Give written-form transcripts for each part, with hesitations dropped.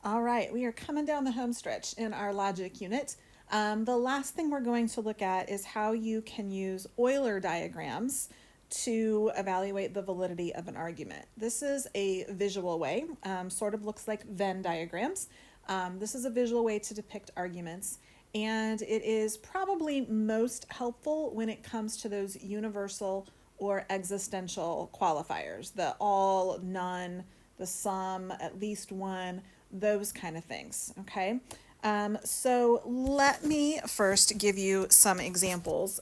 All right, we are coming down the home stretch in our logic unit. The last thing we're going to look at is how you can use Euler diagrams to evaluate the validity of an argument. This is a visual way, sort of looks like Venn diagrams. This is a visual way to depict arguments, and it is probably most helpful when it comes to those universal or existential qualifiers, the all, none, the sum, at least one, those kind of things, okay? So let me first give you some examples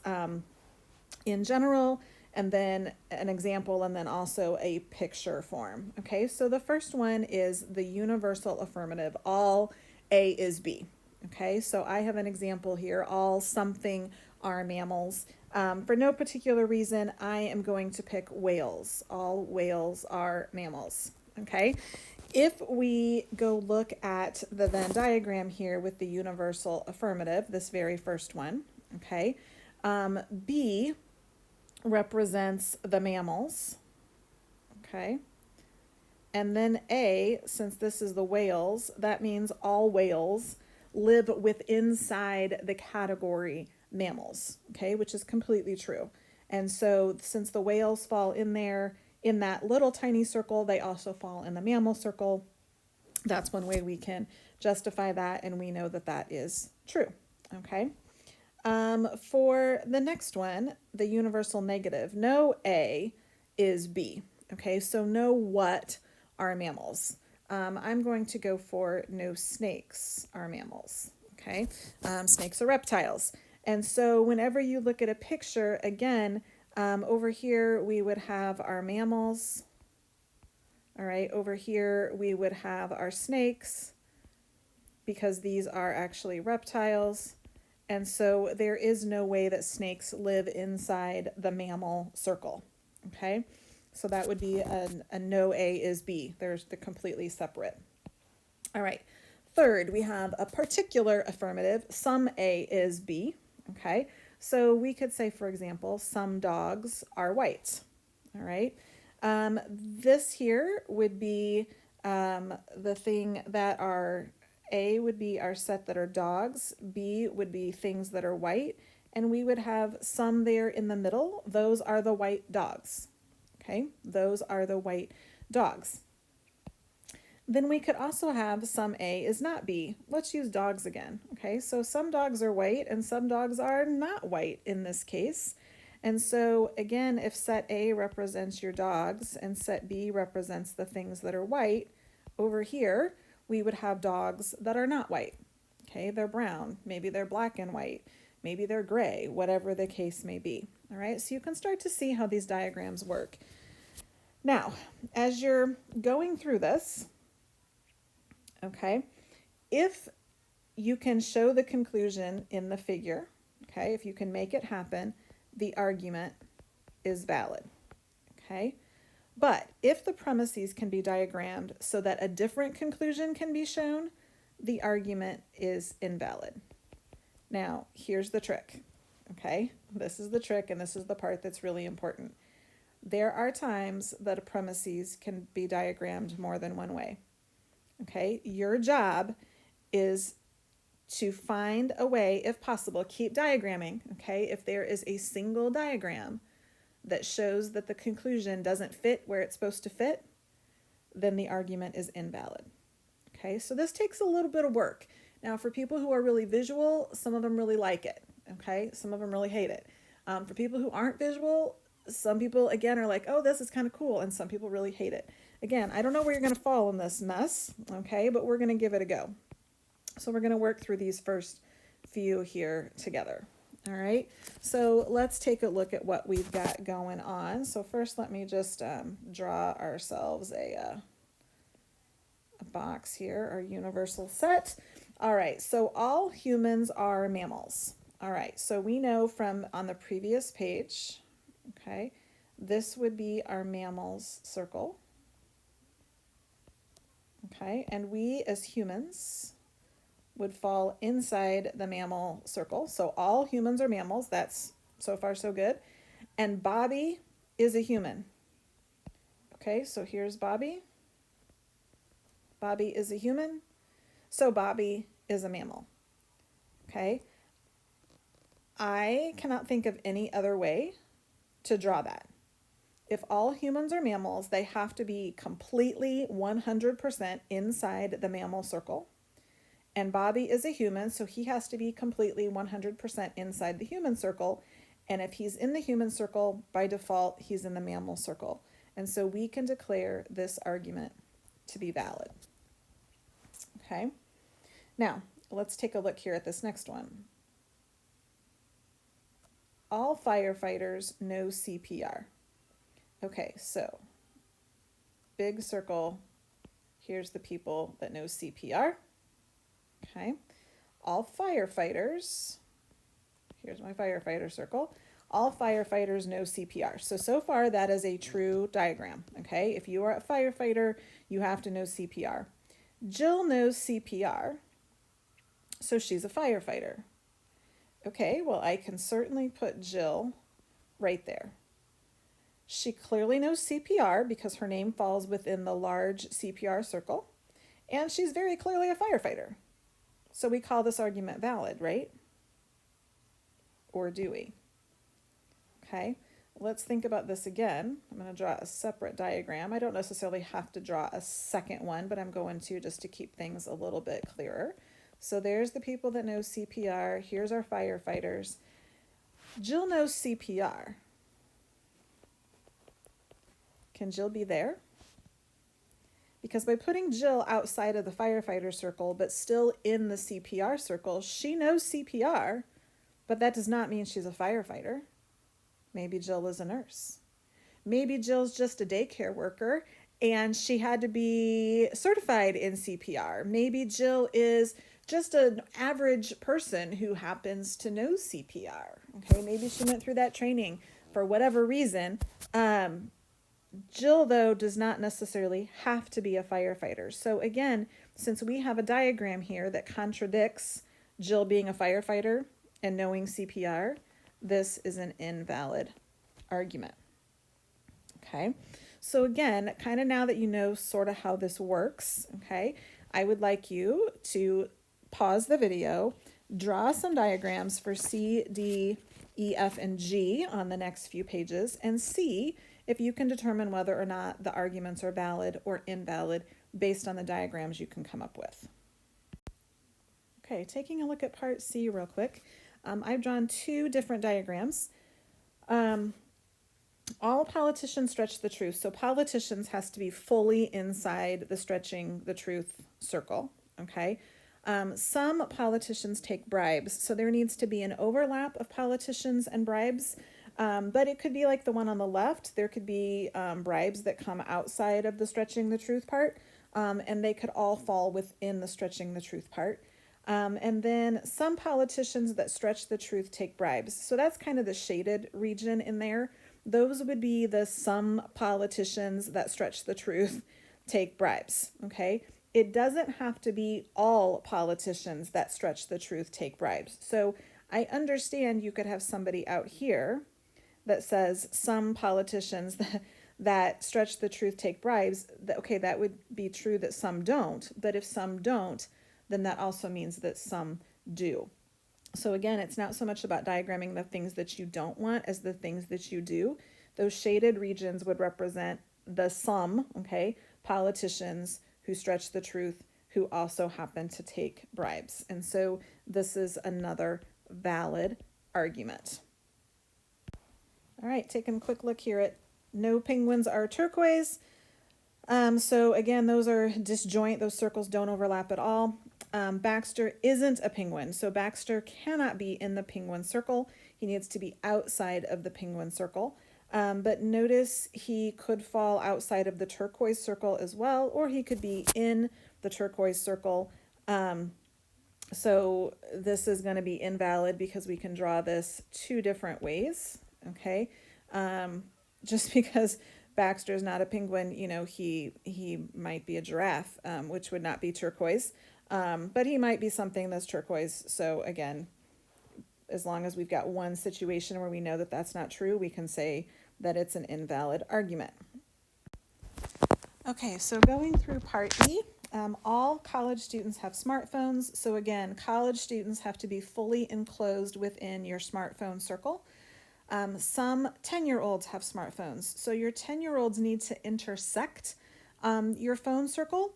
in general, and then an example, and then also a picture form, okay? So the first one is the universal affirmative, all A is B, okay? So I have an example here, all something are mammals. For no particular reason, I am going to pick whales. All whales are mammals, okay? If we go look at the Venn diagram here with the universal affirmative, this very first one, okay, B represents the mammals, okay, and then A, since this is the whales, that means all whales live inside the category mammals, okay, which is completely true. And so since the whales fall in there, in that little tiny circle, they also fall in the mammal circle. That's one way we can justify that, and we know that that is true, okay? For the next one, the universal negative, no A is B, okay? So no what are mammals. I'm going to go for no snakes are mammals, okay? Snakes are reptiles. And so whenever you look at a picture, again, over here we would have our mammals. All right, over here we would have our snakes because these are actually reptiles. And so there is no way that snakes live inside the mammal circle, okay? So that would be a no A is B. They're completely separate. All right, third, we have a particular affirmative, some A is B, okay? So we could say, for example, some dogs are white, all right? This here would be the thing that are, A would be our set that are dogs, B would be things that are white, and we would have some there in the middle. Those are the white dogs, okay? Those are the white dogs. Then we could also have some A is not B. Let's use dogs again, okay? So some dogs are white and some dogs are not white in this case. And so again, if set A represents your dogs and set B represents the things that are white, over here, we would have dogs that are not white, okay? They're brown, maybe they're black and white, maybe they're gray, whatever the case may be, all right? So you can start to see how these diagrams work. Now, as you're going through this, okay, if you can show the conclusion in the figure, okay, if you can make it happen, the argument is valid, okay? But if the premises can be diagrammed so that a different conclusion can be shown, the argument is invalid. Now, here's the trick, okay? This is the trick, and this is the part that's really important. There are times that a premises can be diagrammed more than one way. Okay, your job is to find a way, if possible, keep diagramming, okay? If there is a single diagram that shows that the conclusion doesn't fit where it's supposed to fit, then the argument is invalid, okay? So this takes a little bit of work. Now, for people who are really visual, some of them really like it, okay? Some of them really hate it. For people who aren't visual, some people, again, are like, oh, this is kind of cool, and some people really hate it. Again, I don't know where you're going to fall in this mess, okay, but we're going to give it a go. So we're going to work through these first few here together, all right? So let's take a look at what we've got going on. So first, let me just draw ourselves a box here, our universal set. All right, so all humans are mammals. All right, so we know from on the previous page, okay, this would be our mammals circle. Okay, and we as humans would fall inside the mammal circle. So all humans are mammals. That's so far so good. And Bobby is a human. Okay, so here's Bobby. Bobby is a human. So Bobby is a mammal. Okay. I cannot think of any other way to draw that. If all humans are mammals, they have to be completely 100% inside the mammal circle. And Bobby is a human, so he has to be completely 100% inside the human circle. And if he's in the human circle, by default, he's in the mammal circle. And so we can declare this argument to be valid. Okay. Now, let's take a look here at this next one. All firefighters know CPR. Okay, so big circle, here's the people that know CPR. Okay, all firefighters, here's my firefighter circle. All firefighters know CPR. So far that is a true diagram, okay? If you are a firefighter, you have to know CPR. Jill knows CPR, so she's a firefighter. Okay, well, I can certainly put Jill right there. She clearly knows CPR because her name falls within the large CPR circle, and she's very clearly a firefighter. So we call this argument valid, right? Or do we? Okay, let's think about this again. I'm going to draw a separate diagram. I don't necessarily have to draw a second one, but I'm going to just to keep things a little bit clearer. So there's the people that know CPR. Here's our firefighters. Jill knows CPR. Can Jill be there? Because by putting Jill outside of the firefighter circle, but still in the CPR circle, she knows CPR, but that does not mean she's a firefighter. Maybe Jill is a nurse. Maybe Jill's just a daycare worker and she had to be certified in CPR. Maybe Jill is just an average person who happens to know CPR. Okay, maybe she went through that training for whatever reason. Jill, though, does not necessarily have to be a firefighter. So again, since we have a diagram here that contradicts Jill being a firefighter and knowing CPR, this is an invalid argument. Okay, so again, kind of now that you know sort of how this works, okay, I would like you to pause the video, draw some diagrams for C, D, E, F, and G on the next few pages, and see if you can determine whether or not the arguments are valid or invalid based on the diagrams you can come up with. Okay, taking a look at part C real quick. I've drawn two different diagrams. All politicians stretch the truth. So politicians has to be fully inside the stretching the truth circle, okay? Some politicians take bribes. So there needs to be an overlap of politicians and bribes. But it could be like the one on the left. There could be bribes that come outside of the stretching the truth part, and they could all fall within the stretching the truth part. And then some politicians that stretch the truth take bribes. So that's kind of the shaded region in there. Those would be the some politicians that stretch the truth take bribes, okay? It doesn't have to be all politicians that stretch the truth take bribes. So I understand you could have somebody out here that says some politicians that stretch the truth take bribes. Okay, that would be true that some don't, but if some don't, then that also means that some do. So again, it's not so much about diagramming the things that you don't want as the things that you do. Those shaded regions would represent the some, okay, politicians who stretch the truth who also happen to take bribes. And so this is another valid argument. All right, taking a quick look here at no penguins are turquoise. So again, those are disjoint. Those circles don't overlap at all. Baxter isn't a penguin, so Baxter cannot be in the penguin circle. He needs to be outside of the penguin circle. But notice he could fall outside of the turquoise circle as well, or he could be in the turquoise circle. So this is going to be invalid because we can draw this two different ways. Okay, just because Baxter is not a penguin, you know, he might be a giraffe, which would not be turquoise, but he might be something that's turquoise. So again, as long as we've got one situation where we know that that's not true, we can say that it's an invalid argument. Okay, so going through part E, All college students have smartphones. So again, college students have to be fully enclosed within your smartphone circle. Some 10-year-olds have smartphones. So your 10-year-olds need to intersect your phone circle,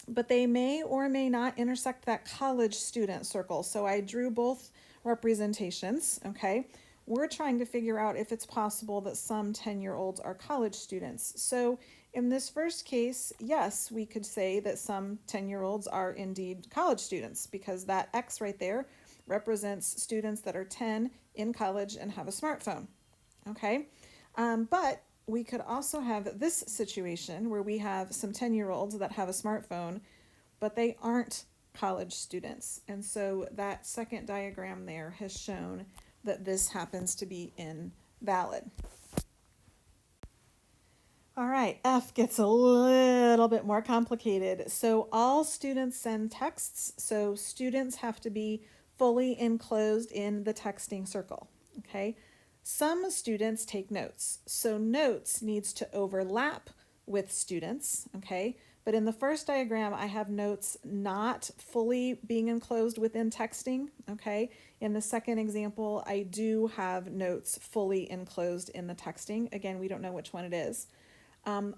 but they may or may not intersect that college student circle. So I drew both representations, okay? We're trying to figure out if it's possible that some 10-year-olds are college students. So in this first case, yes, we could say that some 10-year-olds are indeed college students, because that X right there represents students that are 10 in college and have a smartphone, okay? But we could also have this situation where we have some 10-year-olds that have a smartphone, but they aren't college students. And so that second diagram there has shown that this happens to be invalid. All right, F gets a little bit more complicated. So all students send texts, so students have to be fully enclosed in the texting circle, okay? Some students take notes, so notes needs to overlap with students, okay? But in the first diagram, I have notes not fully being enclosed within texting, okay? In the second example, I do have notes fully enclosed in the texting. Again, we don't know which one it is.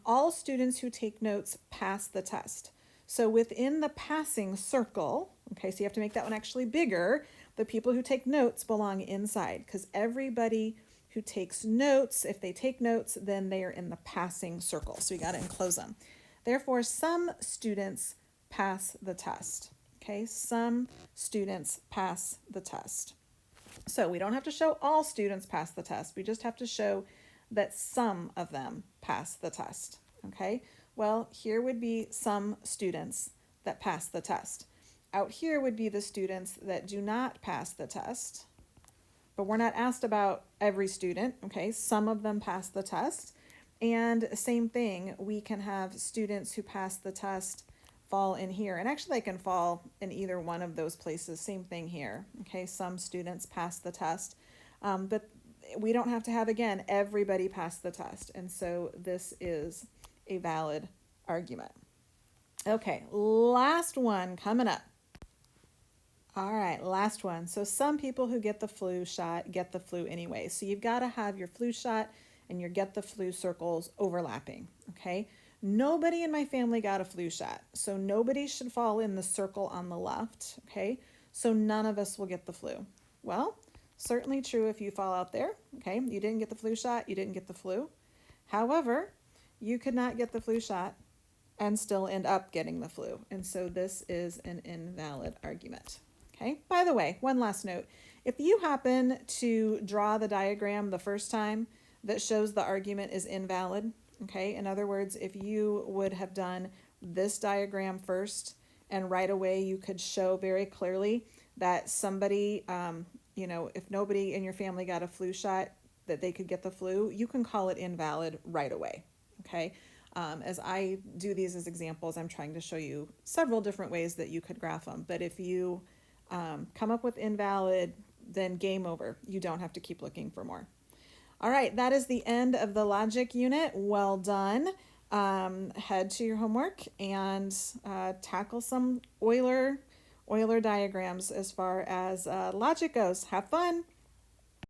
All students who take notes pass the test. So within the passing circle, okay, so you have to make that one actually bigger. The people who take notes belong inside, because everybody who takes notes, if they take notes, then they are in the passing circle. So we got to enclose them. Therefore, some students pass the test. Okay, some students pass the test. So we don't have to show all students pass the test. We just have to show that some of them pass the test. Okay, well, here would be some students that pass the test. Out here would be the students that do not pass the test. But we're not asked about every student, okay? Some of them pass the test. And same thing, we can have students who pass the test fall in here. And actually they can fall in either one of those places. Same thing here, okay? Some students pass the test. But we don't have to have, again, everybody pass the test. And so this is a valid argument. Okay, last one coming up. All right, last one. So some people who get the flu shot get the flu anyway. So you've got to have your flu shot and your get the flu circles overlapping, okay? Nobody in my family got a flu shot, so nobody should fall in the circle on the left, okay? So none of us will get the flu. Well, certainly true if you fall out there, okay? You didn't get the flu shot, you didn't get the flu. However, you could not get the flu shot and still end up getting the flu. And so this is an invalid argument. Okay, by the way, one last note. If you happen to draw the diagram the first time that shows the argument is invalid, okay, in other words, if you would have done this diagram first and right away you could show very clearly that somebody, if nobody in your family got a flu shot, that they could get the flu, you can call it invalid right away, okay? As I do these as examples, I'm trying to show you several different ways that you could graph them, but if you come up with invalid, then game over. You don't have to keep looking for more. All right, that is the end of the logic unit. Well done. Head to your homework and tackle some Euler diagrams as far as logic goes. Have fun.